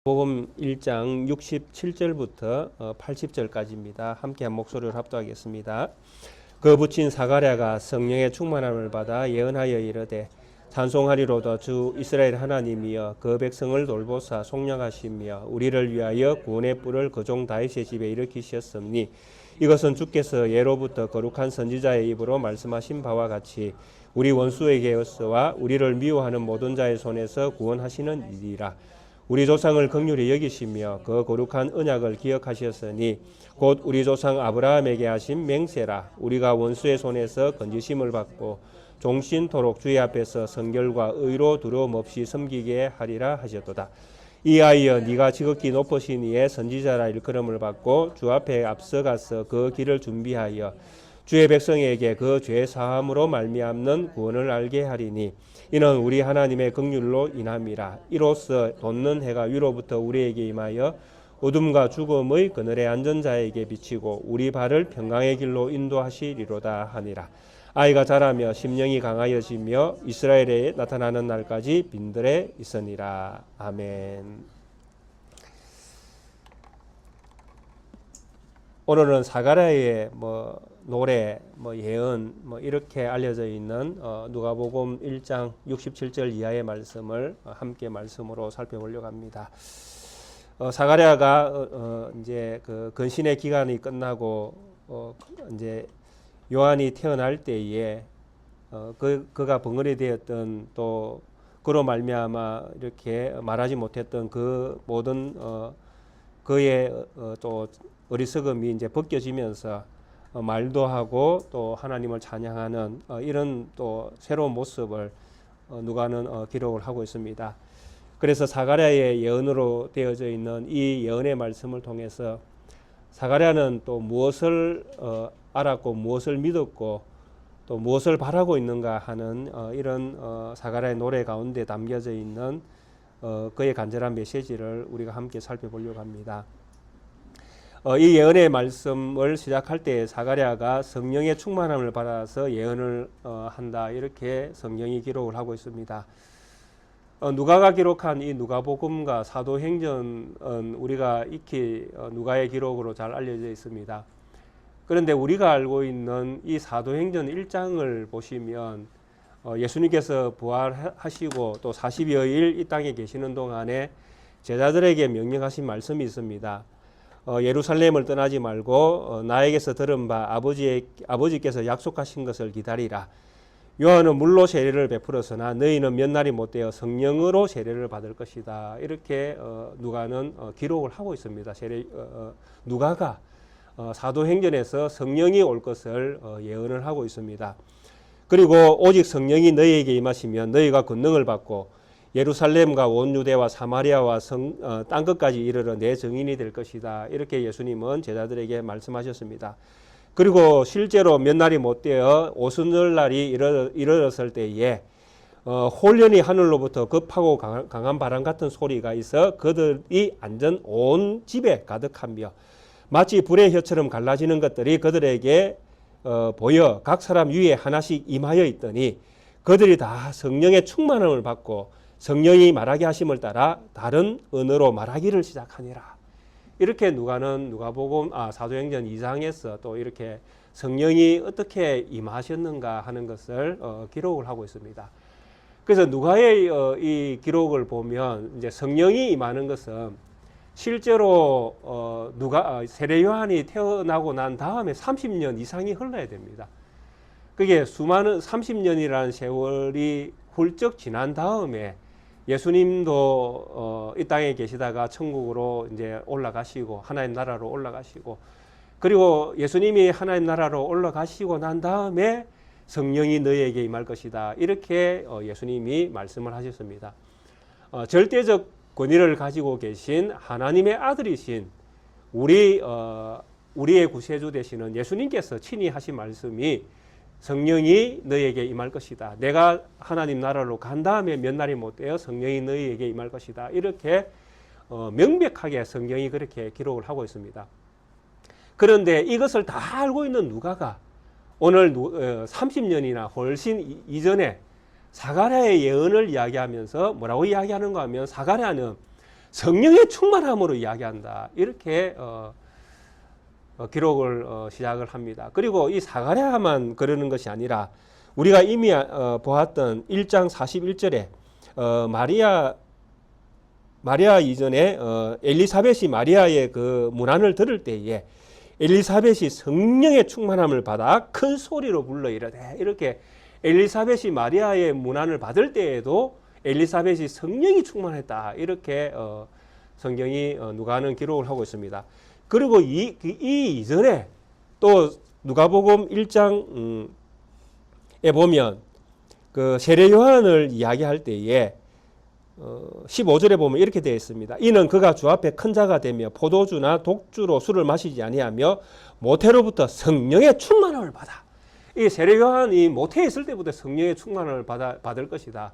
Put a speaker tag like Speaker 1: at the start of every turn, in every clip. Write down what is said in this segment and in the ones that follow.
Speaker 1: 복음 1장 67절부터 80절까지입니다. 함께 한 목소리를 합독하겠습니다. 그 붙인 사가랴가 성령의 충만함을 받아 예언하여 이르되 찬송하리로다 주 이스라엘 하나님이여 그 백성을 돌보사 속량하시며 우리를 위하여 구원의 뿔을 그 종 다윗의 집에 일으키셨으니 이것은 주께서 예로부터 거룩한 선지자의 입으로 말씀하신 바와 같이 우리 원수에게서와 우리를 미워하는 모든 자의 손에서 구원하시는 일이라. 우리 조상을 긍휼히 여기시며 그 거룩한 언약을 기억하셨으니 곧 우리 조상 아브라함에게 하신 맹세라. 우리가 원수의 손에서 건지심을 받고 종신토록 주의 앞에서 성결과 의로 두려움 없이 섬기게 하리라 하셨도다. 이하여 네가 지극히 높으신 이의 선지자라 일컬음을 받고 주 앞에 앞서가서 그 길을 준비하여 주의 백성에게 그 죄 사함으로 말미암는 구원을 알게 하리니 이는 우리 하나님의 긍휼로 인함이라. 이로써 돋는 해가 위로부터 우리에게 임하여 어둠과 죽음의 그늘에 앉은 자에게 비치고 우리 발을 평강의 길로 인도하시리로다 하니라. 아이가 자라며 심령이 강하여지며 이스라엘에 나타나는 날까지 빈들에 있으니라. 아멘. 오늘은 사가랴의 노래, 예언 이렇게 알려져 있는 누가복음 1장 67절 이하의 말씀을 함께 말씀으로 살펴보려고 합니다. 사가랴가 이제 그 근신의 기간이 끝나고 이제 요한이 태어날 때에 그가 벙어리 되었던 또 그로 말미암아 이렇게 말하지 못했던 그 모든 그의 또 어리석음이 이제 벗겨지면서 말도 하고 또 하나님을 찬양하는 이런 또 새로운 모습을 누가는 기록을 하고 있습니다. 그래서 사가랴의 예언으로 되어져 있는 이 예언의 말씀을 통해서 사가랴는 또 무엇을 알았고 무엇을 믿었고 또 무엇을 바라고 있는가 하는 이런 사가랴의 노래 가운데 담겨져 있는 그의 간절한 메시지를 우리가 함께 살펴보려고 합니다. 이 예언의 말씀을 시작할 때 사가랴가 성령의 충만함을 받아서 예언을 한다 이렇게 성경이 기록을 하고 있습니다. 누가가 기록한 이 누가복음과 사도행전은 우리가 익히 누가의 기록으로 잘 알려져 있습니다. 그런데 우리가 알고 있는 이 사도행전 1장을 보시면 예수님께서 부활하시고 또 40여일 이 땅에 계시는 동안에 제자들에게 명령하신 말씀이 있습니다. 예루살렘을 떠나지 말고 나에게서 들은 바 아버지께서 약속하신 것을 기다리라. 요한은 물로 세례를 베풀었으나 너희는 몇 날이 못되어 성령으로 세례를 받을 것이다. 이렇게 누가는 기록을 하고 있습니다. 누가가 사도행전에서 성령이 올 것을 예언을 하고 있습니다. 그리고 오직 성령이 너희에게 임하시면 너희가 권능을 받고 예루살렘과 온 유대와 사마리아와 땅끝까지 이르러 내 증인이 될 것이다. 이렇게 예수님은 제자들에게 말씀하셨습니다. 그리고 실제로 몇 날이 못되어 오순절날이 이르렀을 때에 홀연히 하늘로부터 급하고 강한 바람 같은 소리가 있어 그들이 앉은 온 집에 가득하며 마치 불의 혀처럼 갈라지는 것들이 그들에게 보여 각 사람 위에 하나씩 임하여 있더니 그들이 다 성령의 충만함을 받고 성령이 말하게 하심을 따라 다른 언어로 말하기를 시작하니라. 이렇게 누가는 누가복음 사도행전 2장에서 또 이렇게 성령이 어떻게 임하셨는가 하는 것을 기록을 하고 있습니다. 그래서 누가의 이 기록을 보면 이제 성령이 임하는 것은 실제로 세례 요한이 태어나고 난 다음에 30년 이상이 흘러야 됩니다. 그게 수많은 30년이라는 세월이 훌쩍 지난 다음에 예수님도 이 땅에 계시다가 천국으로 이제 올라가시고 하나님 나라로 올라가시고 그리고 예수님이 하나님 나라로 올라가시고 난 다음에 성령이 너희에게 임할 것이다. 이렇게 예수님이 말씀을 하셨습니다. 절대적 권위를 가지고 계신 하나님의 아들이신 우리의 구세주 되시는 예수님께서 친히 하신 말씀이 성령이 너희에게 임할 것이다. 내가 하나님 나라로 간 다음에 몇 날이 못되어 성령이 너희에게 임할 것이다. 이렇게 명백하게 성경이 그렇게 기록을 하고 있습니다. 그런데 이것을 다 알고 있는 누가가 오늘 30년이나 훨씬 이전에 사가랴의 예언을 이야기하면서 뭐라고 이야기하는가 하면 사가랴는 성령의 충만함으로 이야기한다. 이렇게 기록을 시작을 합니다. 그리고 이 사가랴만 그러는 것이 아니라 우리가 이미 보았던 1장 41절에 마리아 이전에 엘리사벳이 마리아의 그 문안을 들을 때에 엘리사벳이 성령의 충만함을 받아 큰 소리로 불러 이르되, 이렇게 엘리사벳이 마리아의 문안을 받을 때에도 엘리사벳이 성령이 충만했다. 이렇게 성경이 누가는 기록을 하고 있습니다. 그리고 이 이전에 또 누가복음 1장에 보면 그 세례 요한을 이야기할 때에 15절에 보면 이렇게 되어 있습니다. 이는 그가 주 앞에 큰 자가 되며 포도주나 독주로 술을 마시지 아니하며 모태로부터 성령의 충만함을 받아. 이 세례 요한이 모태에 있을 때부터 성령의 충만함을 받을 것이다.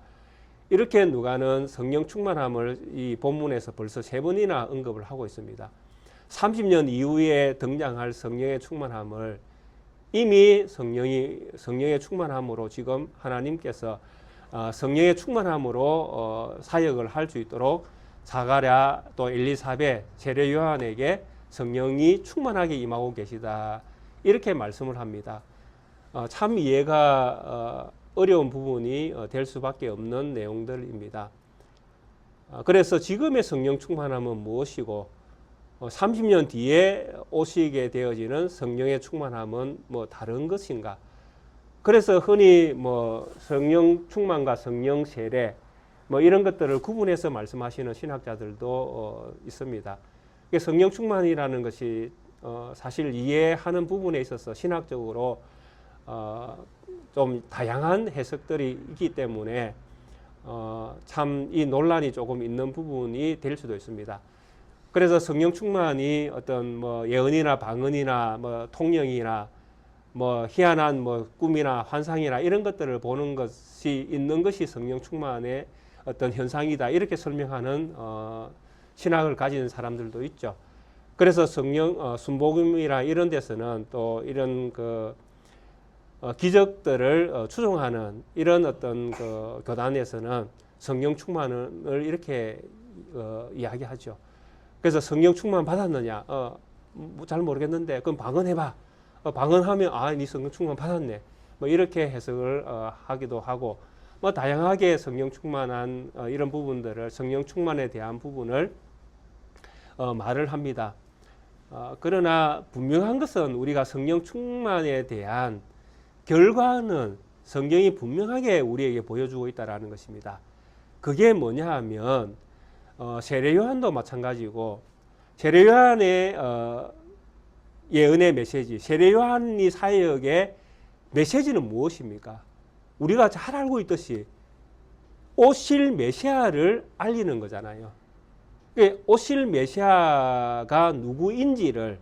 Speaker 1: 이렇게 누가는 성령 충만함을 이 본문에서 벌써 3번이나 언급을 하고 있습니다. 30년 이후에 등장할 성령의 충만함을 이미 성령의 충만함으로 지금 하나님께서 성령의 충만함으로 사역을 할 수 있도록 사가랴 또 엘리사벳 세례 요한에게 성령이 충만하게 임하고 계시다. 이렇게 말씀을 합니다. 참 이해가 어려운 부분이 될 수밖에 없는 내용들입니다. 그래서 지금의 성령 충만함은 무엇이고 30년 뒤에 오시게 되어지는 성령의 충만함은 뭐 다른 것인가? 그래서 흔히 뭐 성령 충만과 성령 세례 뭐 이런 것들을 구분해서 말씀하시는 신학자들도 있습니다. 성령 충만이라는 것이 사실 이해하는 부분에 있어서 신학적으로 좀 다양한 해석들이 있기 때문에 참 이 논란이 조금 있는 부분이 될 수도 있습니다. 그래서 성령 충만이 어떤 뭐 예언이나 방언이나 뭐 통령이나 뭐 희한한 뭐 꿈이나 환상이나 이런 것들을 보는 것이 있는 것이 성령 충만의 어떤 현상이다. 이렇게 설명하는 신학을 가진 사람들도 있죠. 그래서 성령 순복음이나 이런 데서는 또 이런 그 기적들을 추종하는 이런 어떤 그 교단에서는 성령 충만을 이렇게 이야기하죠. 그래서 성령 충만 받았느냐? 잘 모르겠는데 그럼 방언해봐. 방언하면 네 성령 충만 받았네. 뭐 이렇게 해석을 하기도 하고 뭐 다양하게 성령 충만한 이런 부분들을 성령 충만에 대한 부분을 말을 합니다. 그러나 분명한 것은 우리가 성령 충만에 대한 결과는 성경이 분명하게 우리에게 보여주고 있다는 것입니다. 그게 뭐냐 하면 세례 요한도 마찬가지고 세례 요한의 예언의 메시지, 세례 요한이 사역의 메시지는 무엇입니까? 우리가 잘 알고 있듯이 오실 메시아를 알리는 거잖아요. 오실 메시아가 누구인지를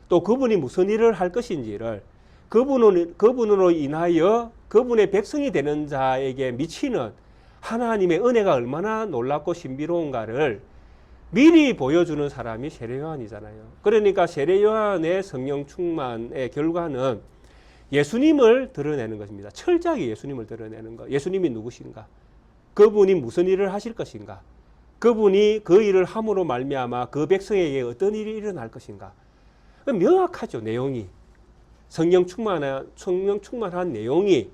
Speaker 1: 또 그분이 무슨 일을 할 것인지를 그분으로 인하여 그분의 백성이 되는 자에게 미치는 하나님의 은혜가 얼마나 놀랍고 신비로운가를 미리 보여주는 사람이 세례 요한이잖아요. 그러니까 세례 요한의 성령 충만의 결과는 예수님을 드러내는 것입니다. 철저하게 예수님을 드러내는 것. 예수님이 누구신가? 그분이 무슨 일을 하실 것인가? 그분이 그 일을 함으로 말미암아 그 백성에게 어떤 일이 일어날 것인가? 명확하죠, 내용이. 성령 충만한 내용이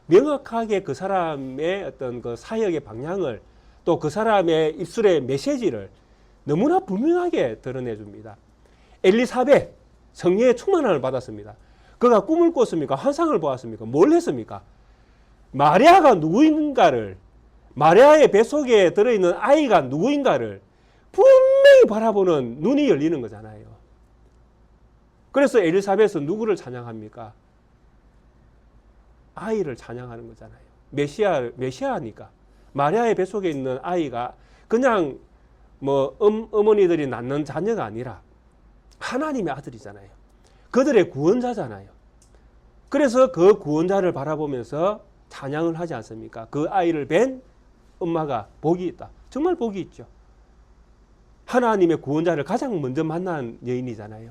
Speaker 1: 명확하게 그 사람의 어떤 그 사역의 방향을 또 그 사람의 입술의 메시지를 너무나 분명하게 드러내 줍니다. 엘리사벳 성령의 충만함을 받았습니다. 그가 꿈을 꿨습니까? 환상을 보았습니까? 뭘 했습니까? 마리아가 누구인가를, 마리아의 뱃속에 들어있는 아이가 누구인가를 분명히 바라보는 눈이 열리는 거잖아요. 그래서 엘리사벳은 누구를 찬양합니까? 아이를 찬양하는 거잖아요. 메시아니까. 마리아의 뱃속에 있는 아이가 그냥 뭐 어머니들이 낳는 자녀가 아니라 하나님의 아들이잖아요. 그들의 구원자잖아요. 그래서 그 구원자를 바라보면서 찬양을 하지 않습니까? 그 아이를 뵌 엄마가 복이 있다. 정말 복이 있죠. 하나님의 구원자를 가장 먼저 만난 여인이잖아요.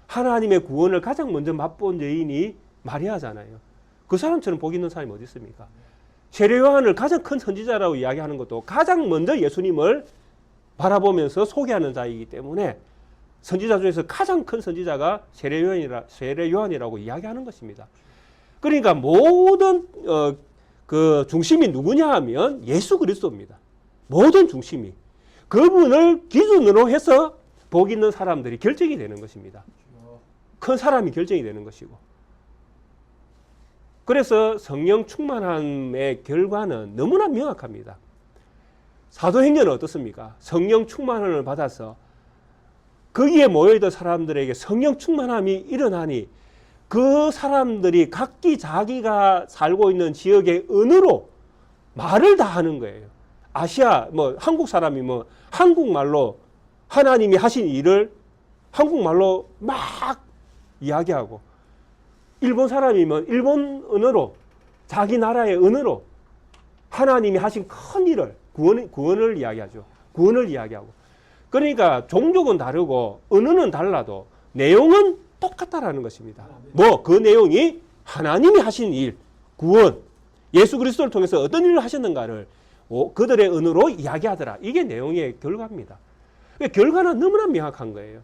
Speaker 1: 하나님의 구원을 가장 먼저 맛본 여인이 마리아잖아요. 그 사람처럼 복 있는 사람이 어디 있습니까? 세례 요한을 가장 큰 선지자라고 이야기하는 것도 가장 먼저 예수님을 바라보면서 소개하는 자이기 때문에 선지자 중에서 가장 큰 선지자가 세례요한이라고 이야기하는 것입니다. 그러니까 모든 그 중심이 누구냐 하면 예수 그리스도입니다. 모든 중심이 그분을 기준으로 해서 복 있는 사람들이 결정이 되는 것입니다. 큰 사람이 결정이 되는 것이고. 그래서 성령 충만함의 결과는 너무나 명확합니다. 사도행전은 어떻습니까? 성령 충만함을 받아서 거기에 모여있던 사람들에게 성령 충만함이 일어나니 그 사람들이 각기 자기가 살고 있는 지역의 언어로 말을 다 하는 거예요. 아시아, 한국 사람이 한국말로 하나님이 하신 일을 한국말로 막 이야기하고, 일본 사람이면 일본 언어로, 자기 나라의 언어로 하나님이 하신 큰 일을, 구원을 이야기하죠. 구원을 이야기하고. 그러니까 종족은 다르고 언어는 달라도 내용은 똑같다라는 것입니다. 그 내용이 하나님이 하신 일, 구원, 예수 그리스도를 통해서 어떤 일을 하셨는가를 그들의 언어로 이야기하더라. 이게 내용의 결과입니다. 결과는 너무나 명확한 거예요.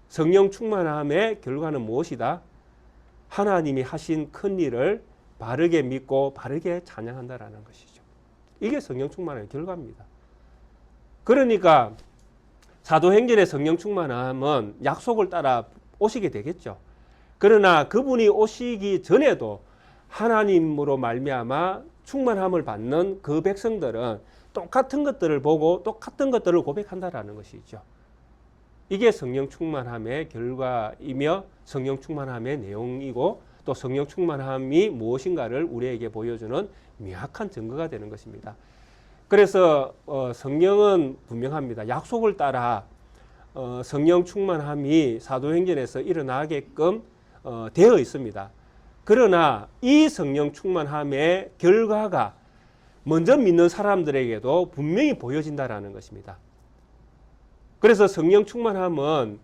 Speaker 1: 성령 충만함의 결과는 무엇이다? 하나님이 하신 큰 일을 바르게 믿고 바르게 찬양한다라는 것이죠. 이게 성령 충만함의 결과입니다. 그러니까 사도행전의 성령 충만함은 약속을 따라 오시게 되겠죠. 그러나 그분이 오시기 전에도 하나님으로 말미암아 충만함을 받는 그 백성들은 똑같은 것들을 보고 똑같은 것들을 고백한다라는 것이죠. 이게 성령 충만함의 결과이며 성령 충만함의 내용이고 또 성령 충만함이 무엇인가를 우리에게 보여주는 명확한 증거가 되는 것입니다. 그래서 성령은 분명합니다. 약속을 따라 성령 충만함이 사도행전에서 일어나게끔 되어 있습니다. 그러나 이 성령 충만함의 결과가 먼저 믿는 사람들에게도 분명히 보여진다라는 것입니다. 그래서 성령 충만함은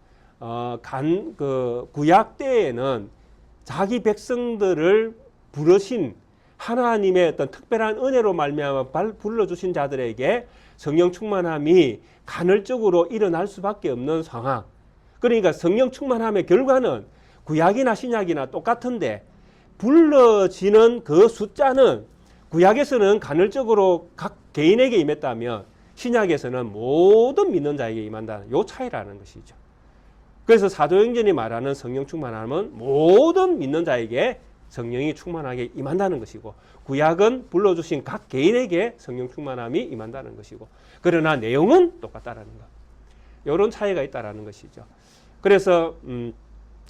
Speaker 1: 구약 때에는 자기 백성들을 부르신 하나님의 어떤 특별한 은혜로 말미암아 불러주신 자들에게 성령 충만함이 간헐적으로 일어날 수밖에 없는 상황. 그러니까 성령 충만함의 결과는 구약이나 신약이나 똑같은데 불러지는 그 숫자는 구약에서는 간헐적으로 각 개인에게 임했다면 신약에서는 모든 믿는 자에게 임한다는 이 차이라는 것이죠. 그래서 사도행전이 말하는 성령 충만함은 모든 믿는 자에게 성령이 충만하게 임한다는 것이고, 구약은 불러주신 각 개인에게 성령 충만함이 임한다는 것이고, 그러나 내용은 똑같다라는 것. 이런 차이가 있다라는 것이죠. 그래서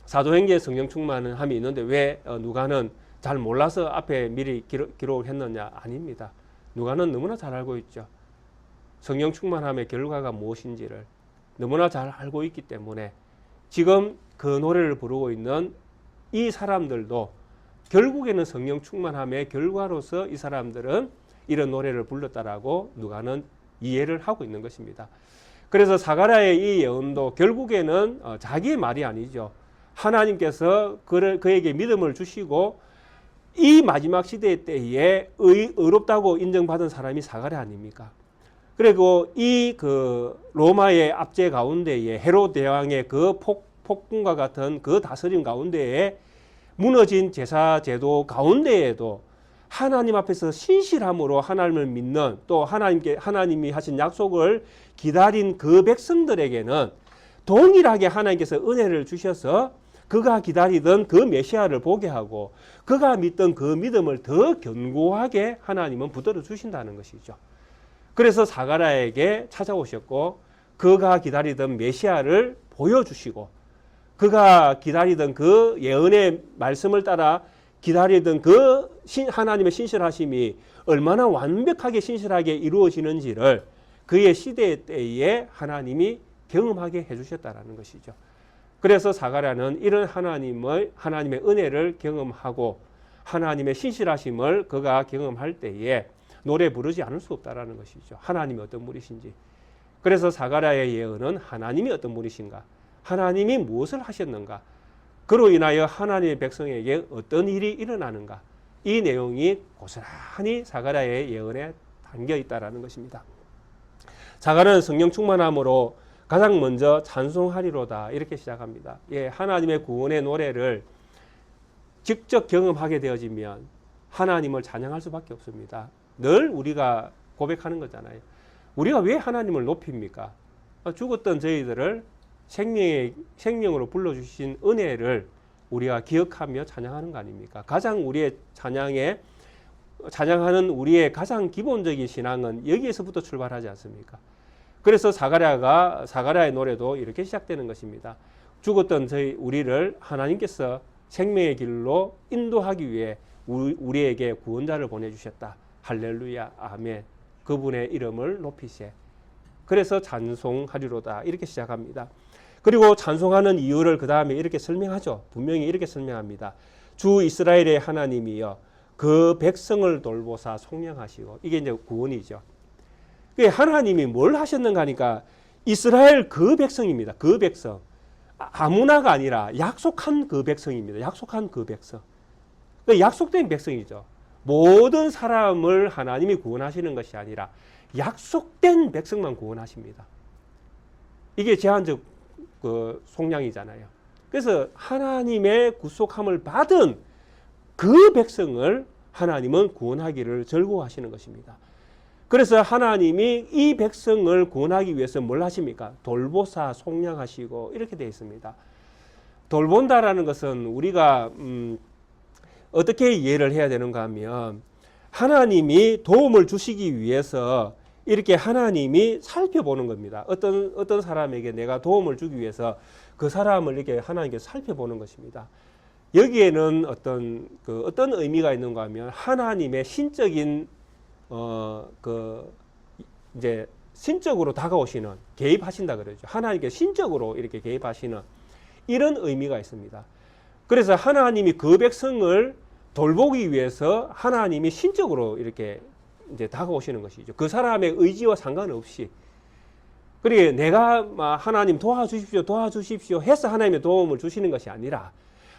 Speaker 1: 사도행전에 성령 충만함이 있는데 왜 누가는 잘 몰라서 앞에 미리 기록을 했느냐? 아닙니다. 누가는 너무나 잘 알고 있죠. 성령 충만함의 결과가 무엇인지를 너무나 잘 알고 있기 때문에 지금 그 노래를 부르고 있는 이 사람들도 결국에는 성령 충만함의 결과로서 이 사람들은 이런 노래를 불렀다라고 누가는 이해를 하고 있는 것입니다. 그래서 사가랴의 이 예언도 결국에는 자기의 말이 아니죠. 하나님께서 그에게 믿음을 주시고 이 마지막 시대 때에 의롭다고 인정받은 사람이 사가랴 아닙니까? 그리고 이 로마의 압제 가운데에 헤롯 대왕의 그 폭군과 같은 그 다스림 가운데에 무너진 제사 제도 가운데에도 하나님 앞에서 신실함으로 하나님을 믿는, 또 하나님이 하신 약속을 기다린 그 백성들에게는 동일하게 하나님께서 은혜를 주셔서 그가 기다리던 그 메시아를 보게 하고 그가 믿던 그 믿음을 더 견고하게 하나님은 붙들어 주신다는 것이죠. 그래서 사가랴에게 찾아오셨고 그가 기다리던 메시아를 보여주시고 그가 기다리던 그 예언의 말씀을 따라 기다리던 그 하나님의 신실하심이 얼마나 완벽하게 신실하게 이루어지는지를 그의 시대 때에 하나님이 경험하게 해주셨다라는 것이죠. 그래서 사가랴는 이런 하나님의 은혜를 경험하고 하나님의 신실하심을 그가 경험할 때에 노래 부르지 않을 수 없다라는 것이죠. 하나님이 어떤 분이신지. 그래서 사가랴의 예언은 하나님이 어떤 분이신가, 하나님이 무엇을 하셨는가, 그로 인하여 하나님의 백성에게 어떤 일이 일어나는가, 이 내용이 고스란히 사가랴의 예언에 담겨 있다라는 것입니다. 사가랴는 성령 충만함으로 가장 먼저 찬송하리로다 이렇게 시작합니다. 예, 하나님의 구원의 노래를 직접 경험하게 되어지면 하나님을 찬양할 수밖에 없습니다. 늘 우리가 고백하는 거잖아요. 우리가 왜 하나님을 높입니까? 죽었던 저희들을 생명으로 불러주신 은혜를 우리가 기억하며 찬양하는 거 아닙니까? 가장 우리의 찬양하는 우리의 가장 기본적인 신앙은 여기에서부터 출발하지 않습니까? 그래서 사가랴의 노래도 이렇게 시작되는 것입니다. 죽었던 우리를 하나님께서 생명의 길로 인도하기 위해 우리에게 구원자를 보내주셨다. 할렐루야, 아멘. 그분의 이름을 높이세. 그래서 찬송하리로다 이렇게 시작합니다. 그리고 찬송하는 이유를 그 다음에 이렇게 설명하죠. 분명히 이렇게 설명합니다. 주 이스라엘의 하나님이여 그 백성을 돌보사 속량하시고, 이게 이제 구원이죠. 하나님이 뭘 하셨는가 하니까 이스라엘 그 백성입니다. 그 백성. 아무나가 아니라 약속한 그 백성입니다. 약속한 그 백성. 약속된 백성이죠. 모든 사람을 하나님이 구원하시는 것이 아니라 약속된 백성만 구원하십니다. 이게 제한적 그 속량이잖아요. 그래서 하나님의 구속함을 받은 그 백성을 하나님은 구원하기를 즐거워하시는 것입니다. 그래서 하나님이 이 백성을 구원하기 위해서 뭘 하십니까? 돌보사 속량하시고 이렇게 되어 있습니다. 돌본다라는 것은 우리가 어떻게 이해를 해야 되는가 하면, 하나님이 도움을 주시기 위해서 이렇게 하나님이 살펴보는 겁니다. 어떤 사람에게 내가 도움을 주기 위해서 그 사람을 이렇게 하나님께 살펴보는 것입니다. 여기에는 어떤 의미가 있는가 하면, 하나님의 신적인 이제 신적으로 다가오시는, 개입하신다 그러죠. 하나님께 신적으로 이렇게 개입하시는 이런 의미가 있습니다. 그래서 하나님이 그 백성을 돌보기 위해서 하나님이 신적으로 이렇게 이제 다가오시는 것이죠. 그 사람의 의지와 상관없이. 그리고 내가 하나님 도와주십시오 해서 하나님의 도움을 주시는 것이 아니라,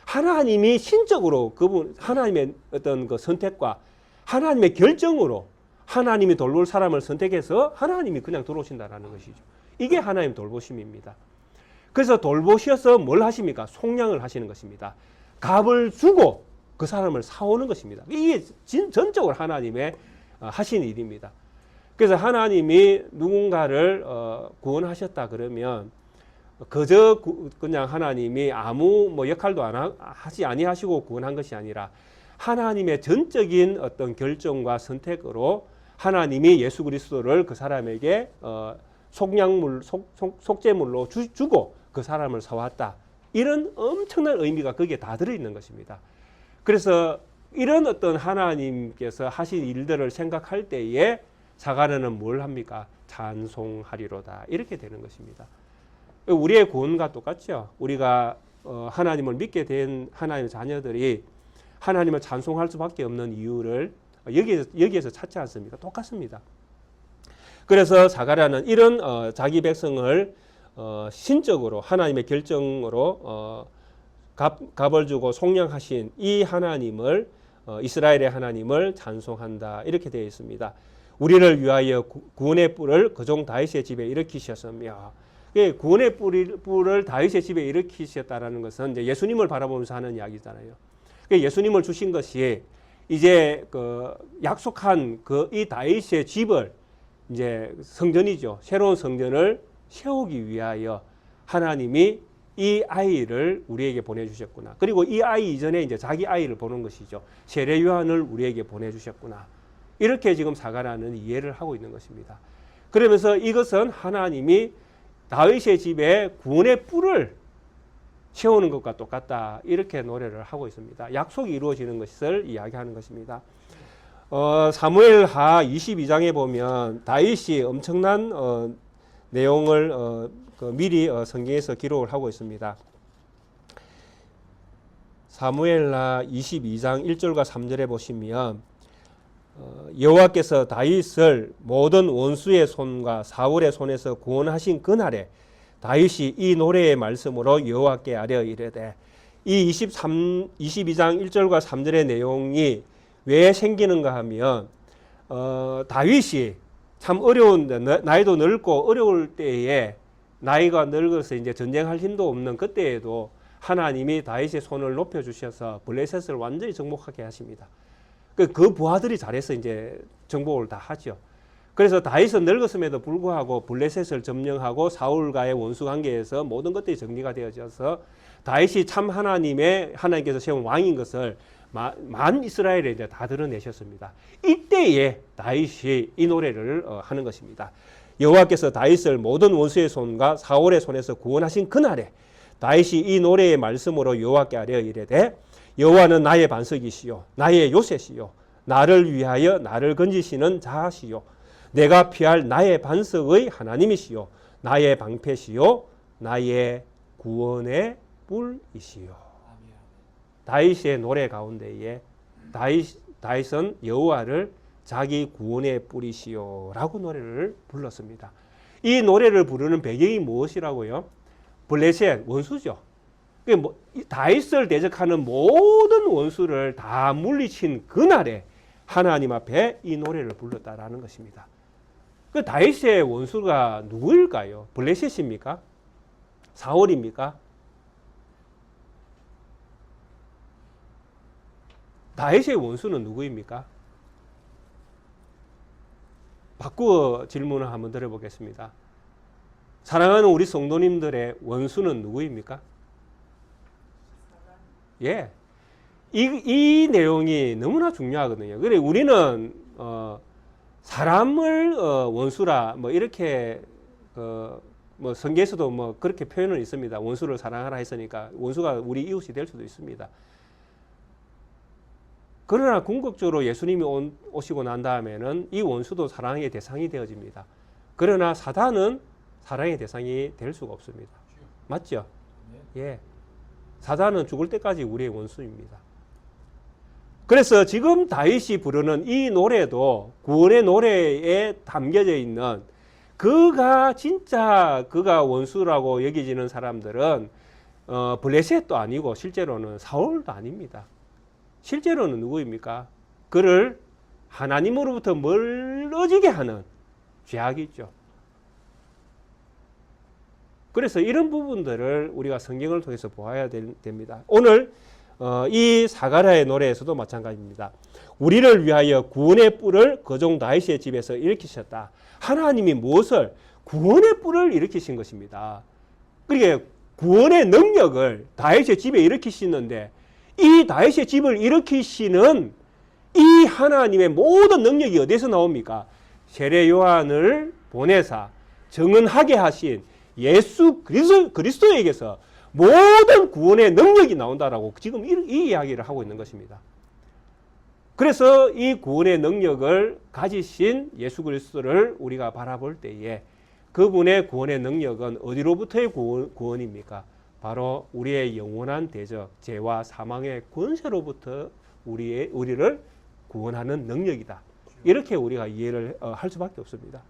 Speaker 1: 하나님이 신적으로 하나님의 어떤 그 선택과 하나님의 결정으로 하나님이 돌볼 사람을 선택해서 하나님이 그냥 들어오신다는 것이죠. 이게 하나님 돌보심입니다. 그래서 돌보셔서 뭘 하십니까? 속량을 하시는 것입니다. 값을 주고 그 사람을 사오는 것입니다. 이게 전적으로 하나님의 하신 일입니다. 그래서 하나님이 누군가를 구원하셨다 그러면 그저 그냥 하나님이 아무 역할도 하지 아니하시고 구원한 것이 아니라, 하나님의 전적인 어떤 결정과 선택으로 하나님이 예수 그리스도를 그 사람에게 속죄물로 주고 그 사람을 사왔다. 이런 엄청난 의미가 거기에 다 들어있는 것입니다. 그래서 이런 어떤 하나님께서 하신 일들을 생각할 때에 사가랴는 뭘 합니까? 찬송하리로다. 이렇게 되는 것입니다. 우리의 구원과 똑같죠. 우리가 하나님을 믿게 된 하나님의 자녀들이 하나님을 찬송할 수밖에 없는 이유를 여기에서 찾지 않습니다. 똑같습니다. 그래서 사가랴는 이런 자기 백성을 신적으로 하나님의 결정으로 값을 주고 속량하신 이 하나님을, 이스라엘의 하나님을 찬송한다. 이렇게 되어 있습니다. 우리를 위하여 구원의 뿔을 그종 다윗의 집에 일으키셨으며, 구원의 뿔을 다윗의 집에 일으키셨다라는 것은 이제 예수님을 바라보면서 하는 이야기잖아요. 예수님을 주신 것이 이제 약속한 이 다윗의 집을, 이제 성전이죠. 새로운 성전을 세우기 위하여 하나님이 이 아이를 우리에게 보내주셨구나. 그리고 이 아이 이전에 이제 자기 아이를 보는 것이죠. 세례 요한을 우리에게 보내주셨구나. 이렇게 지금 사가랴는 이해를 하고 있는 것입니다. 그러면서 이것은 하나님이 다윗의 집에 구원의 뿔을 세우는 것과 똑같다. 이렇게 노래를 하고 있습니다. 약속이 이루어지는 것을 이야기하는 것입니다. 사무엘하 22장에 보면 다윗이 엄청난 내용을 미리 성경에서 기록을 하고 있습니다. 사무엘하 22장 1절과 3절에 보시면 여호와께서 다윗을 모든 원수의 손과 사울의 손에서 구원하신 그날에 다윗이 이 노래의 말씀으로 여호와께 아뢰어 이르되, 이 22장 1절과 3절의 내용이 왜 생기는가 하면 다윗이 참 어려운 나이도 늙고 어려울 때에 나이가 늙어서 이제 전쟁할 힘도 없는 그때에도 하나님이 다윗의 손을 높여 주셔서 블레셋을 완전히 정복하게 하십니다. 그 부하들이 잘해서 이제 정복을 다 하죠. 그래서 다윗은 늙었음에도 불구하고 블레셋을 점령하고 사울과의 원수 관계에서 모든 것들이 정리가 되어져서 다윗이 참 하나님께서 세운 왕인 것을 만 이스라엘에 이제 다 드러내셨습니다. 이때에 다윗이 이 노래를 하는 것입니다. 여호와께서 다윗을 모든 원수의 손과 사울의 손에서 구원하신 그날에 다윗이 이 노래의 말씀으로 여호와께 아뢰어 이르되 여호와는 나의 반석이시요 나의 요새시요 나를 위하여 나를 건지시는 자시요 내가 피할 나의 반석의 하나님이시요 나의 방패시요 나의 구원의 뿔이시요. 다윗의 노래 가운데에 다윗은 여호와를 자기 구원의 뿔이시요라고 노래를 불렀습니다. 이 노래를 부르는 배경이 무엇이라고요? 블레셋 원수죠. 다윗을 대적하는 모든 원수를 다 물리친 그날에 하나님 앞에 이 노래를 불렀다라는 것입니다. 그 다윗의 원수가 누구일까요? 블레셋입니까? 사울입니까? 다윗의 원수는 누구입니까? 바꾸어 질문을 한번 드려보겠습니다. 사랑하는 우리 성도님들의 원수는 누구입니까? 예. 이 내용이 너무나 중요하거든요. 그래 우리는 사람을 원수라 뭐 이렇게 뭐 성경에서도 뭐 그렇게 표현은 있습니다. 원수를 사랑하라 했으니까 원수가 우리 이웃이 될 수도 있습니다. 그러나 궁극적으로 예수님이 오시고 난 다음에는 이 원수도 사랑의 대상이 되어집니다. 그러나 사단은 사랑의 대상이 될 수가 없습니다. 맞죠? 예. 사단은 죽을 때까지 우리의 원수입니다. 그래서 지금 다윗이 부르는 이 노래도 구원의 노래에 담겨져 있는 그가 원수라고 여기지는 사람들은 블레셋도 아니고 실제로는 사울도 아닙니다. 실제로는 누구입니까? 그를 하나님으로부터 멀어지게 하는 죄악이죠. 그래서 이런 부분들을 우리가 성경을 통해서 보아야 됩니다. 오늘 이 사가랴의 노래에서도 마찬가지입니다. 우리를 위하여 구원의 뿔을 그종 다윗의 집에서 일으키셨다. 하나님이 무엇을? 구원의 뿔을 일으키신 것입니다. 그러니까 구원의 능력을 다윗의 집에 일으키시는데 이 다윗의 집을 일으키시는 이 하나님의 모든 능력이 어디서 나옵니까? 세례 요한을 보내사 정언하게 하신 예수 그리스도에게서 모든 구원의 능력이 나온다라고 지금 이 이야기를 하고 있는 것입니다. 그래서 이 구원의 능력을 가지신 예수 그리스도를 우리가 바라볼 때에 그분의 구원의 능력은 어디로부터의 구원입니까? 바로 우리의 영원한 대적, 죄와 사망의 권세로부터 우리를 구원하는 능력이다. 이렇게 우리가 이해를 할 수밖에 없습니다.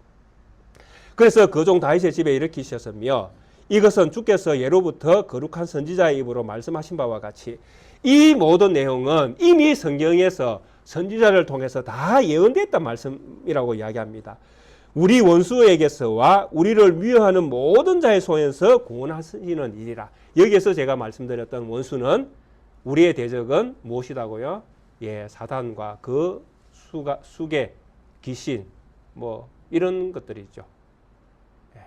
Speaker 1: 그래서 그종 다윗의 집에 일으키셨으며 이것은 주께서 예로부터 거룩한 선지자의 입으로 말씀하신 바와 같이 이 모든 내용은 이미 성경에서 선지자를 통해서 다 예언됐단 말씀이라고 이야기합니다. 우리 원수에게서와 우리를 미워하는 모든 자의 손에서 구원하시는 일이라. 여기에서 제가 말씀드렸던 원수는 우리의 대적은 무엇이라고요? 예, 사단과 그 수계, 귀신, 뭐 이런 것들이죠.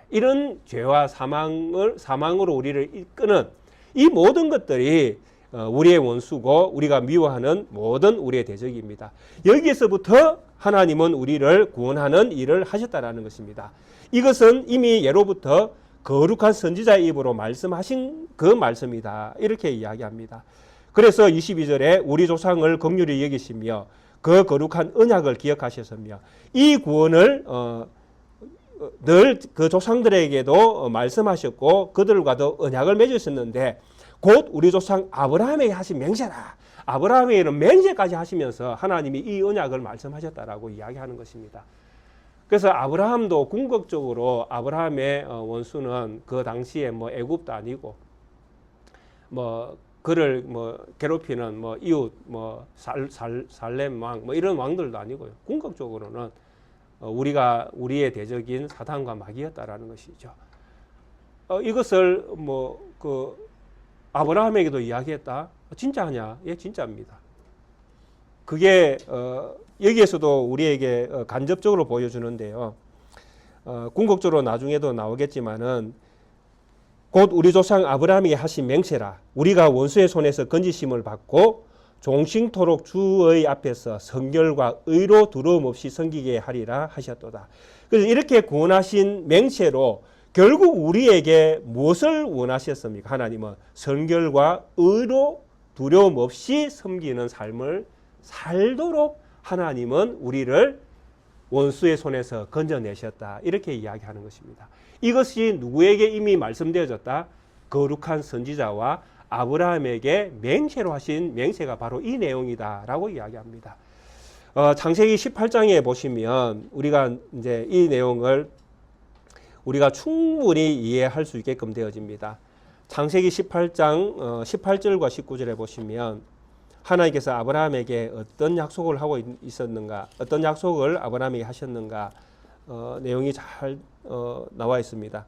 Speaker 1: 이런 죄와 사망으로 우리를 이끄는 이 모든 것들이 우리의 원수고 우리가 미워하는 모든 우리의 대적입니다. 여기에서부터 하나님은 우리를 구원하는 일을 하셨다라는 것입니다. 이것은 이미 예로부터 거룩한 선지자의 입으로 말씀하신 그 말씀이다. 이렇게 이야기합니다. 그래서 22절에 우리 조상을 긍휼히 여기시며 그 거룩한 언약을 기억하셨으며 이 구원을 늘 그 조상들에게도 말씀하셨고 그들과도 언약을 맺으셨는데 곧 우리 조상 아브라함에게 하신 맹세라. 아브라함에게는 맹세까지 하시면서 하나님이 이 언약을 말씀하셨다라고 이야기하는 것입니다. 그래서 아브라함도 궁극적으로 아브라함의 원수는 그 당시에 뭐 애굽도 아니고 뭐 그를 뭐 괴롭히는 뭐 이웃 뭐 살렘 왕 뭐 이런 왕들도 아니고요. 궁극적으로는 우리의 대적인 사단과 마귀였다라는 것이죠. 이것을 아브라함에게도 이야기했다. 진짜냐? 예, 진짜입니다. 그게 여기에서도 우리에게 간접적으로 보여주는데요. 궁극적으로 나중에도 나오겠지만은 곧 우리 조상 아브라함에게 하신 맹세라. 우리가 원수의 손에서 건지심을 받고 종신토록 주의 앞에서 성결과 의로 두려움 없이 섬기게 하리라 하셨도다. 그래서 이렇게 구원하신 맹세로 결국 우리에게 무엇을 원하셨습니까? 하나님은 성결과 의로 두려움 없이 섬기는 삶을 살도록 하나님은 우리를 원수의 손에서 건져내셨다. 이렇게 이야기하는 것입니다. 이것이 누구에게 이미 말씀되어졌다? 거룩한 선지자와 아브라함에게 맹세로 하신 맹세가 바로 이 내용이다 라고 이야기합니다. 창세기 18장에 보시면 우리가 이제 이 내용을 우리가 충분히 이해할 수 있게끔 되어집니다. 창세기 18장 18절과 19절에 보시면 하나님께서 아브라함에게 어떤 약속을 하고 있었는가, 어떤 약속을 아브라함에게 하셨는가 내용이 잘 나와 있습니다.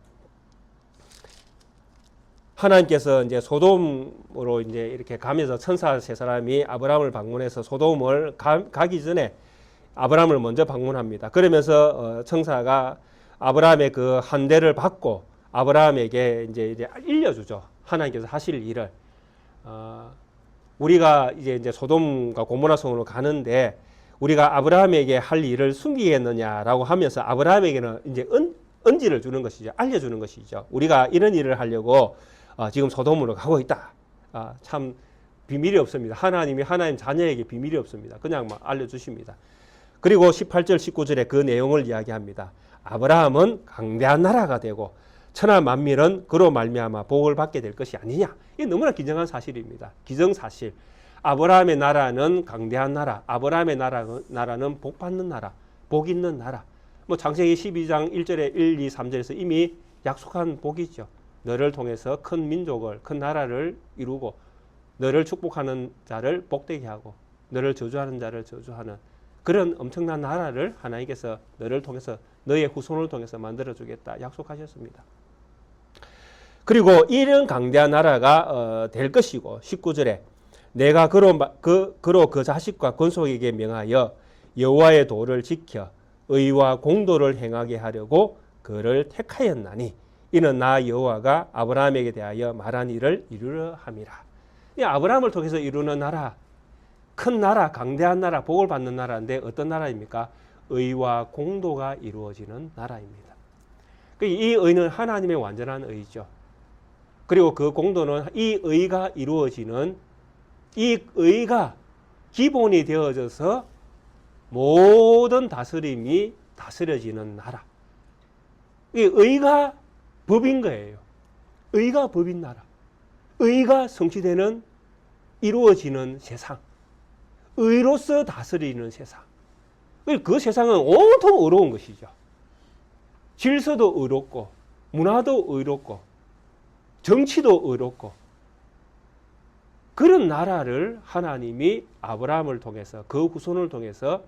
Speaker 1: 하나님께서 이제 소돔으로 이제 이렇게 가면서 천사 세 사람이 아브라함을 방문해서 소돔을 가기 전에 아브라함을 먼저 방문합니다. 그러면서 천사가 아브라함의 그 한대를 받고 아브라함에게 이제 일려주죠. 하나님께서 하실 일을. 우리가 이제 소돔과 고모라 성으로 가는데 우리가 아브라함에게 할 일을 숨기겠느냐라고 하면서 아브라함에게는 이제 언지를 주는 것이죠. 알려주는 것이죠. 우리가 이런 일을 하려고 지금 소돔으로 가고 있다. 참 비밀이 없습니다. 하나님 자녀에게 비밀이 없습니다. 그냥 막 알려주십니다. 그리고 18절 19절에 그 내용을 이야기합니다. 아브라함은 강대한 나라가 되고 천하 만민은 그로 말미암아 복을 받게 될 것이 아니냐. 이게 너무나 기정한 사실입니다. 기정사실. 아브라함의 나라는 강대한 나라, 아브라함의 나라는 복 받는 나라, 복 있는 나라. 창세기 12장 1절에 1, 2, 3절에서 이미 약속한 복이죠. 너를 통해서 큰 민족을, 큰 나라를 이루고 너를 축복하는 자를 복되게 하고 너를 저주하는 자를 저주하는 그런 엄청난 나라를 하나님께서 너를 통해서 너의 후손을 통해서 만들어주겠다 약속하셨습니다. 그리고 이런 강대한 나라가 될 것이고 19절에 내가 그로 그 자식과 권속에게 명하여 여호와의 도를 지켜 의와 공도를 행하게 하려고 그를 택하였나니 이는 나 여호와가 아브라함에게 대하여 말한 일을 이루려 함이라. 이 아브라함을 통해서 이루는 나라, 큰 나라, 강대한 나라, 복을 받는 나라인데 어떤 나라입니까? 의와 공도가 이루어지는 나라입니다. 이 의는 하나님의 완전한 의죠. 그리고 그 공도는 이 의가 이루어지는 이 의가 기본이 되어져서 모든 다스림이 다스려지는 나라. 이 의가 법인 거예요. 의가 법인 나라. 의가 성취되는 이루어지는 세상. 의로서 다스리는 세상. 그 세상은 온통 의로운 것이죠. 질서도 의롭고 문화도 의롭고 정치도 의롭고 그런 나라를 하나님이 아브라함을 통해서 그 후손을 통해서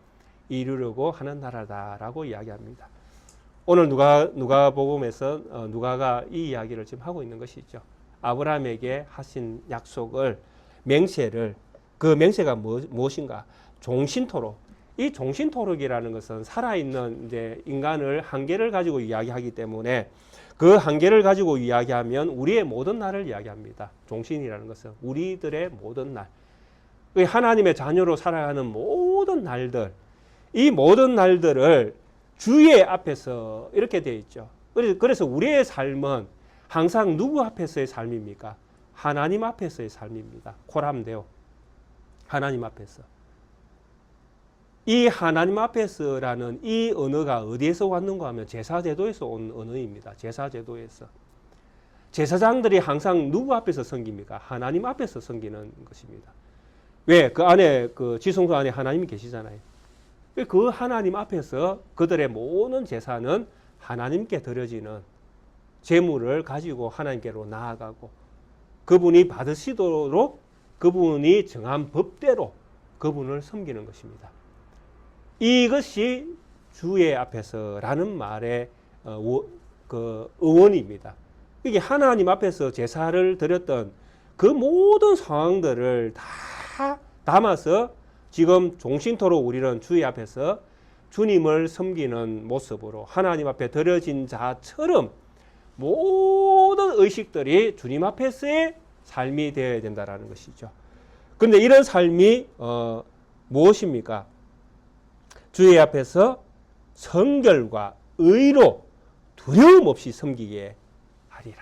Speaker 1: 이루려고 하는 나라다라고 이야기합니다. 오늘 누가복음에서 누가가 이 이야기를 지금 하고 있는 것이죠. 아브라함에게 하신 약속을 맹세를 그 맹세가 무엇인가? 종신토록. 이 종신토록이라는 것은 살아있는 이제 인간을 한계를 가지고 이야기하기 때문에 그 한계를 가지고 이야기하면 우리의 모든 날을 이야기합니다. 종신이라는 것은 우리들의 모든 날. 하나님의 자녀로 살아가는 모든 날들, 이 모든 날들을 주의 앞에서 이렇게 되어 있죠. 그래서 우리의 삶은 항상 누구 앞에서의 삶입니까? 하나님 앞에서의 삶입니다. 코람데오. 하나님 앞에서. 이 하나님 앞에서라는 이 언어가 어디에서 왔는가 하면 제사제도에서 온 언어입니다. 제사제도에서. 제사장들이 항상 누구 앞에서 섬깁니까? 하나님 앞에서 섬기는 것입니다. 왜? 그 안에, 그 지성소 안에 하나님이 계시잖아요. 그 하나님 앞에서 그들의 모든 제사는 하나님께 드려지는 제물을 가지고 하나님께로 나아가고 그분이 받으시도록 그분이 정한 법대로 그분을 섬기는 것입니다. 이것이 주의 앞에서라는 말의 그 의원입니다. 이게 하나님 앞에서 제사를 드렸던 그 모든 상황들을 다 담아서 지금 종신토록 우리는 주의 앞에서 주님을 섬기는 모습으로 하나님 앞에 드려진 자처럼 모든 의식들이 주님 앞에서의 삶이 되어야 된다는 것이죠. 그런데 이런 삶이 무엇입니까? 주의 앞에서 성결과 의로 두려움 없이 섬기게 하리라.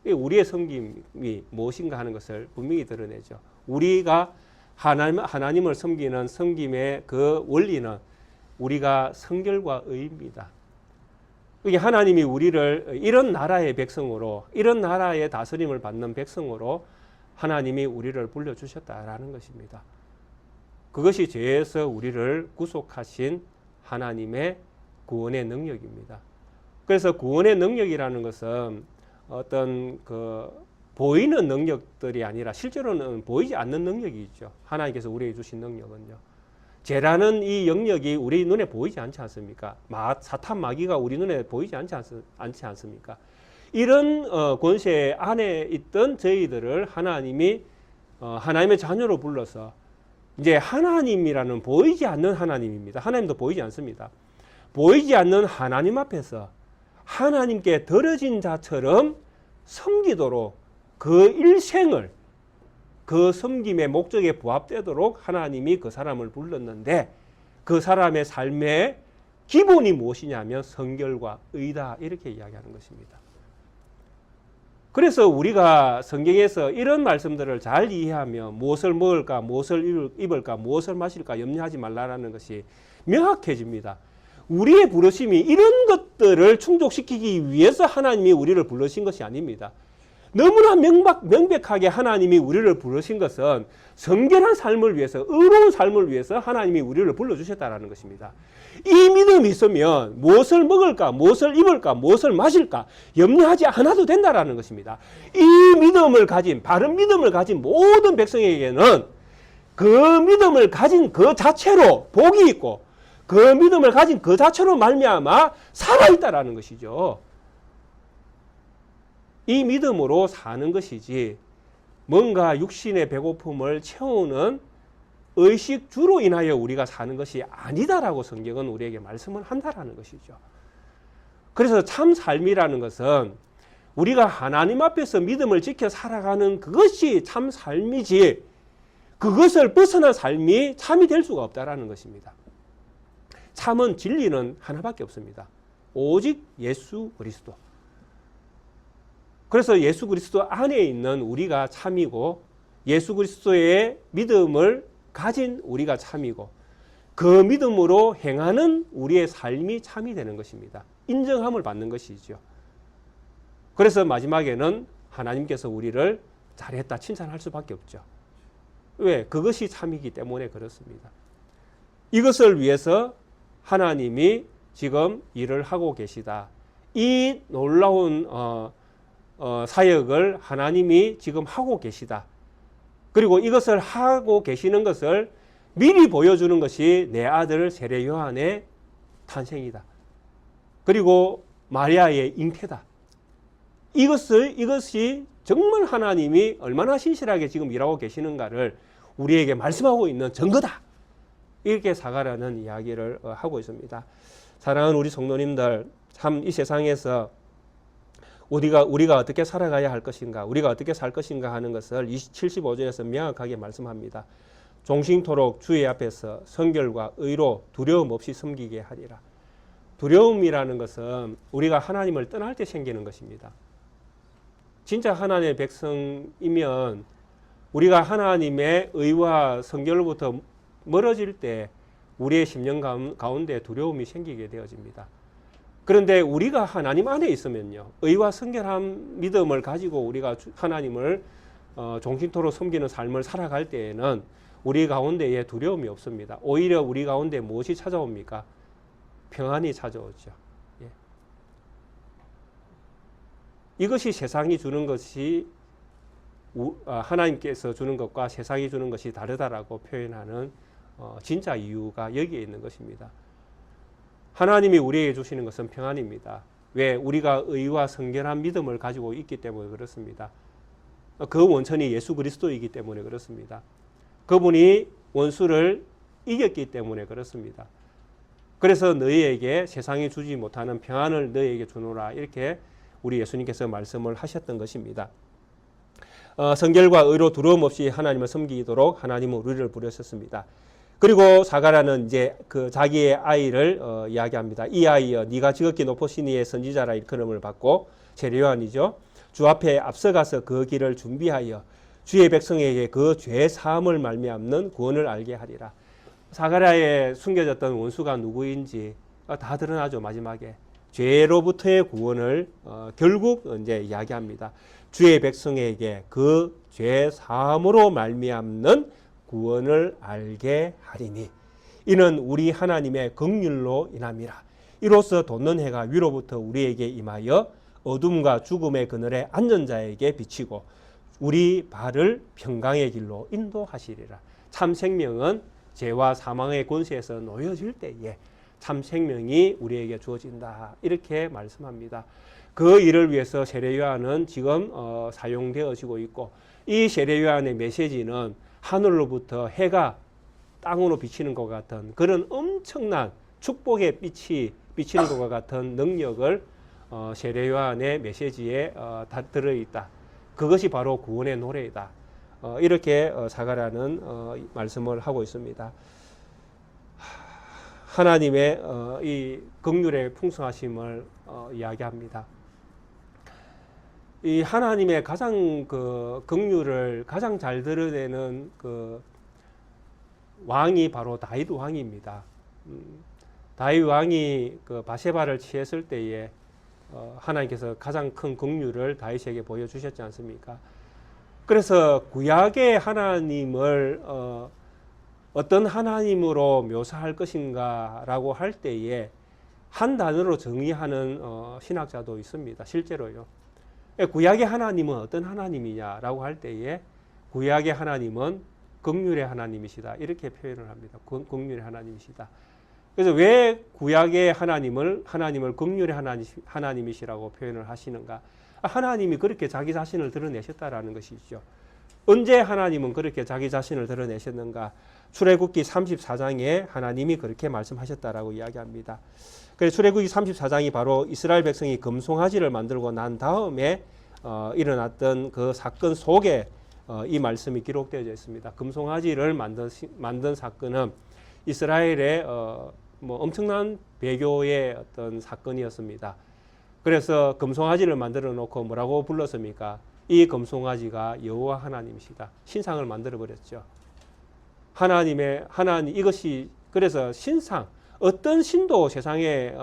Speaker 1: 우리의 섬김이 무엇인가 하는 것을 분명히 드러내죠. 우리가 하나님을 섬기는 섬김의 그 원리는 우리가 성결과 의입니다. 이게 하나님이 우리를 이런 나라의 백성으로, 이런 나라의 다스림을 받는 백성으로 하나님이 우리를 불러주셨다라는 것입니다. 그것이 죄에서 우리를 구속하신 하나님의 구원의 능력입니다. 그래서 구원의 능력이라는 것은 어떤 보이는 능력들이 아니라 실제로는 보이지 않는 능력이 있죠. 하나님께서 우리에게 주신 능력은요. 죄라는 이 영역이 우리 눈에 보이지 않지 않습니까? 사탄 마귀가 우리 눈에 보이지 않지 않습니까? 이런 권세 안에 있던 저희들을 하나님이 하나님의 자녀로 불러서 이제 하나님이라는 보이지 않는 하나님입니다. 하나님도 보이지 않습니다. 보이지 않는 하나님 앞에서 하나님께 드려진 자처럼 섬기도록 그 일생을 그 섬김의 목적에 부합되도록 하나님이 그 사람을 불렀는데 그 사람의 삶의 기본이 무엇이냐면 성결과 의다 이렇게 이야기하는 것입니다. 그래서 우리가 성경에서 이런 말씀들을 잘 이해하며 무엇을 먹을까, 무엇을 입을까, 무엇을 마실까 염려하지 말라는 것이 명확해집니다. 우리의 부르심이 이런 것들을 충족시키기 위해서 하나님이 우리를 부르신 것이 아닙니다. 너무나 명백하게 하나님이 우리를 부르신 것은 성결한 삶을 위해서, 의로운 삶을 위해서 하나님이 우리를 불러주셨다는 것입니다. 이 믿음이 있으면 무엇을 먹을까, 무엇을 입을까, 무엇을 마실까 염려하지 않아도 된다는 것입니다. 이 믿음을 가진, 바른 믿음을 가진 모든 백성에게는 그 믿음을 가진 그 자체로 복이 있고 그 믿음을 가진 그 자체로 말미암아 살아있다라는 것이죠. 이 믿음으로 사는 것이지 뭔가 육신의 배고픔을 채우는 의식주로 인하여 우리가 사는 것이 아니다라고 성경은 우리에게 말씀을 한다라는 것이죠. 그래서 참 삶이라는 것은 우리가 하나님 앞에서 믿음을 지켜 살아가는 그것이 참 삶이지 그것을 벗어난 삶이 참이 될 수가 없다라는 것입니다. 참은 진리는 하나밖에 없습니다. 오직 예수 그리스도. 그래서 예수 그리스도 안에 있는 우리가 참이고 예수 그리스도의 믿음을 가진 우리가 참이고 그 믿음으로 행하는 우리의 삶이 참이 되는 것입니다. 인정함을 받는 것이죠. 그래서 마지막에는 하나님께서 우리를 잘했다 칭찬할 수밖에 없죠. 왜? 그것이 참이기 때문에 그렇습니다. 이것을 위해서 하나님이 지금 일을 하고 계시다. 이 놀라운 사역을 하나님이 지금 하고 계시다. 그리고 이것을 하고 계시는 것을 미리 보여주는 것이 내 아들 세례 요한의 탄생이다. 그리고 마리아의 잉태다. 이것이 정말 하나님이 얼마나 신실하게 지금 일하고 계시는가를 우리에게 말씀하고 있는 증거다. 이렇게 사가라는 이야기를 하고 있습니다. 사랑하는 우리 성도님들, 참 이 세상에서 우리가 어떻게 살아가야 할 것인가, 우리가 어떻게 살 것인가 하는 것을 75절에서 명확하게 말씀합니다. 종신토록 주의 앞에서 성결과 의로 두려움 없이 섬기게 하리라. 두려움이라는 것은 우리가 하나님을 떠날 때 생기는 것입니다. 진짜 하나님의 백성이면 우리가 하나님의 의와 성결로부터 멀어질 때 우리의 심령 가운데 두려움이 생기게 되어집니다. 그런데 우리가 하나님 안에 있으면요, 의와 성결한 믿음을 가지고 우리가 하나님을 종신토록 섬기는 삶을 살아갈 때에는 우리 가운데에 두려움이 없습니다. 오히려 우리 가운데 무엇이 찾아옵니까? 평안이 찾아오죠. 예. 이것이 세상이 주는 것이 하나님께서 주는 것과 세상이 주는 것이 다르다라고 표현하는 진짜 이유가 여기에 있는 것입니다. 하나님이 우리에게 주시는 것은 평안입니다. 왜? 우리가 의와 성결한 믿음을 가지고 있기 때문에 그렇습니다. 그 원천이 예수 그리스도이기 때문에 그렇습니다. 그분이 원수를 이겼기 때문에 그렇습니다. 그래서 너희에게 세상이 주지 못하는 평안을 너희에게 주노라, 이렇게 우리 예수님께서 말씀을 하셨던 것입니다. 성결과 의로 두려움 없이 하나님을 섬기도록 하나님은 우리를 부르셨습니다. 그리고 사가랴는 이제 그 자기의 아이를 이야기합니다. 이 아이여, 네가 지극히 높으신 이의 선지자라 일컬음을 받고, 세례요한이죠. 주 앞에 앞서가서 그 길을 준비하여 주의 백성에게 그 죄 사함을 말미암는 구원을 알게 하리라. 사가랴에 숨겨졌던 원수가 누구인지 다 드러나죠. 마지막에 죄로부터의 구원을 결국 이제 이야기합니다. 주의 백성에게 그 죄 사함으로 말미암는 구원을 알게 하리니 이는 우리 하나님의 긍휼로 인함이라. 이로써 돋는 해가 위로부터 우리에게 임하여 어둠과 죽음의 그늘에 앉은 자에게 비치고 우리 발을 평강의 길로 인도하시리라. 참 생명은 죄와 사망의 권세에서 놓여질 때에 참 생명이 우리에게 주어진다, 이렇게 말씀합니다. 그 일을 위해서 세례요한은 지금 사용되어지고 있고, 이 세례요한의 메시지는 하늘로부터 해가 땅으로 비치는 것 같은 그런 엄청난 축복의 빛이 비치는 것과 같은 능력을 세례요한의 메시지에 다 들어있다. 그것이 바로 구원의 노래이다. 이렇게 사가랴는 말씀을 하고 있습니다. 하나님의 이 긍휼의 풍성하심을 이야기합니다. 이 하나님의 가장 그 긍휼을 가장 잘 드러내는 그 왕이 바로 다윗 왕입니다. 다윗 왕이 그 바세바를 취했을 때에 하나님께서 가장 큰 긍휼을 다윗에게 보여주셨지 않습니까? 그래서 구약의 하나님을 어떤 하나님으로 묘사할 것인가라고 할 때에 한 단어로 정의하는 신학자도 있습니다. 실제로요. 구약의 하나님은 어떤 하나님이냐라고 할 때에 구약의 하나님은 긍휼의 하나님이시다, 이렇게 표현을 합니다. 긍휼의 하나님이시다. 그래서 왜 구약의 하나님을 긍휼의 하나님이시라고 표현을 하시는가? 하나님이 그렇게 자기 자신을 드러내셨다라는 것이죠. 언제 하나님은 그렇게 자기 자신을 드러내셨는가? 출애굽기 34장에 하나님이 그렇게 말씀하셨다라고 이야기합니다. 그래서 출애굽기 34장이 바로 이스라엘 백성이 금송아지를 만들고 난 다음에 일어났던 그 사건 속에 이 말씀이 기록되어 있습니다. 금송아지를 만든 사건은 이스라엘의 뭐 엄청난 배교의 어떤 사건이었습니다. 그래서 금송아지를 만들어 놓고 뭐라고 불렀습니까? 이 금송아지가 여호와 하나님이시다. 신상을 만들어 버렸죠. 하나님 이것이, 그래서 신상, 어떤 신도 세상에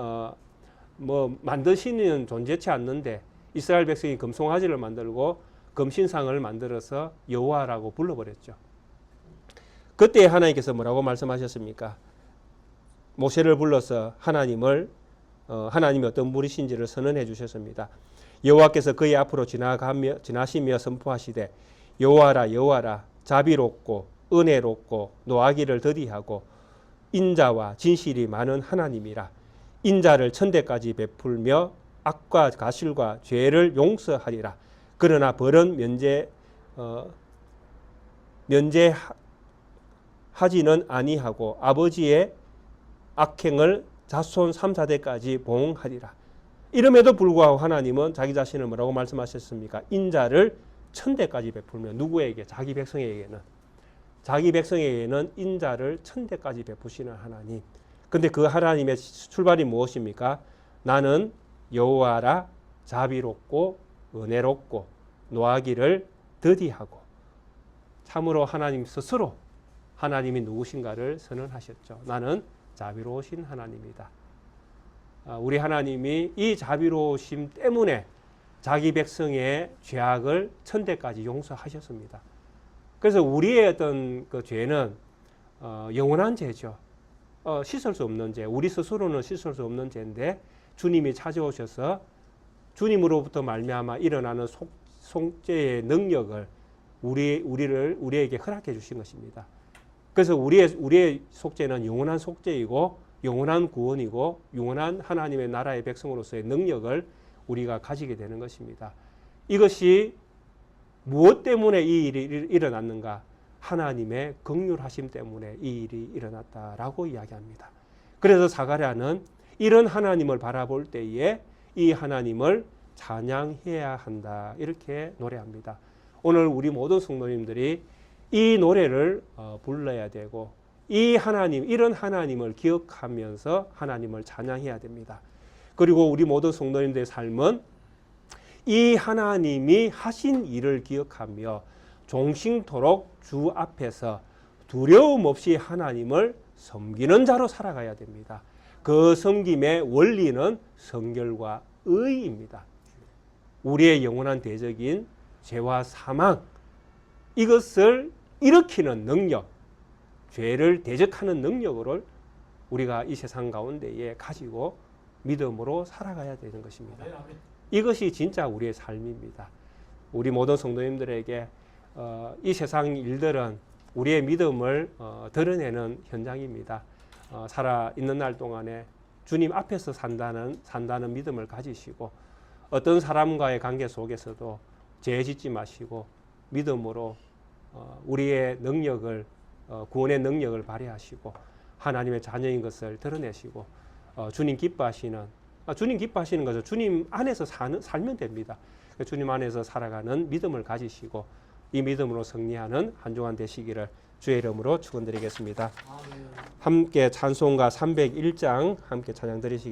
Speaker 1: 뭐 만드시는 존재치 않는데 이스라엘 백성이 금송아지를 만들고 금신상을 만들어서 여호와라고 불러버렸죠. 그때 하나님께서 뭐라고 말씀하셨습니까? 모세를 불러서 하나님이 어떤 분이신지를 선언해 주셨습니다. 여호와께서 그의 앞으로 지나시며 선포하시되 여호와라 여호와라, 자비롭고 은혜롭고 노하기를 더디하고 인자와 진실이 많은 하나님이라. 인자를 천대까지 베풀며 악과 가실과 죄를 용서하리라. 그러나 벌은 면제하지는 아니하고 아버지의 악행을 자손 3, 4대까지 보응하리라. 이름에도 불구하고 하나님은 자기 자신을 뭐라고 말씀하셨습니까? 인자를 천대까지 베풀며, 누구에게? 자기 백성에게는 인자를 천대까지 베푸시는 하나님. 근데 그 하나님의 출발이 무엇입니까? 나는 여호와라, 자비롭고 은혜롭고 노하기를 더디하고. 참으로 하나님 스스로 하나님이 누구신가를 선언하셨죠. 나는 자비로우신 하나님이다. 우리 하나님이 이 자비로우심 때문에 자기 백성의 죄악을 천대까지 용서하셨습니다. 그래서 우리의 어떤 그 죄는 영원한 죄죠. 씻을 수 없는 죄, 우리 스스로는 씻을 수 없는 죄인데 주님이 찾아오셔서 주님으로부터 말미암아 일어나는 속죄의 능력을 우리에게 허락해 주신 것입니다. 그래서 우리의 속죄는 영원한 속죄이고 영원한 구원이고 영원한 하나님의 나라의 백성으로서의 능력을 우리가 가지게 되는 것입니다. 이것이 무엇 때문에 이 일이 일어났는가? 하나님의 긍휼하심 때문에 이 일이 일어났다라고 이야기합니다. 그래서 사가랴는 이런 하나님을 바라볼 때에 이 하나님을 찬양해야 한다, 이렇게 노래합니다. 오늘 우리 모든 성도님들이 이 노래를 불러야 되고 이 하나님, 이런 하나님을 기억하면서 하나님을 찬양해야 됩니다. 그리고 우리 모든 성도님들의 삶은 이 하나님이 하신 일을 기억하며 종신토록 주 앞에서 두려움 없이 하나님을 섬기는 자로 살아가야 됩니다. 그 섬김의 원리는 성결과 의입니다. 우리의 영원한 대적인 죄와 사망, 이것을 일으키는 능력, 죄를 대적하는 능력을 우리가 이 세상 가운데에 가지고 믿음으로 살아가야 되는 것입니다. 이것이 진짜 우리의 삶입니다. 우리 모든 성도님들에게 이 세상 일들은 우리의 믿음을 드러내는 현장입니다. 살아 있는 날 동안에 주님 앞에서 산다는 믿음을 가지시고 어떤 사람과의 관계 속에서도 죄 짓지 마시고 믿음으로 우리의 능력을 구원의 능력을 발휘하시고 하나님의 자녀인 것을 드러내시고 주님 기뻐하시는 것은 주님 안에서 살면 됩니다. 주님 안에서 살아가는 믿음을 가지시고 이 믿음으로 승리하는 한 주간 되시기를 주의 이름으로 축원드리겠습니다. 함께 찬송가 301장 함께 찬양 드리시기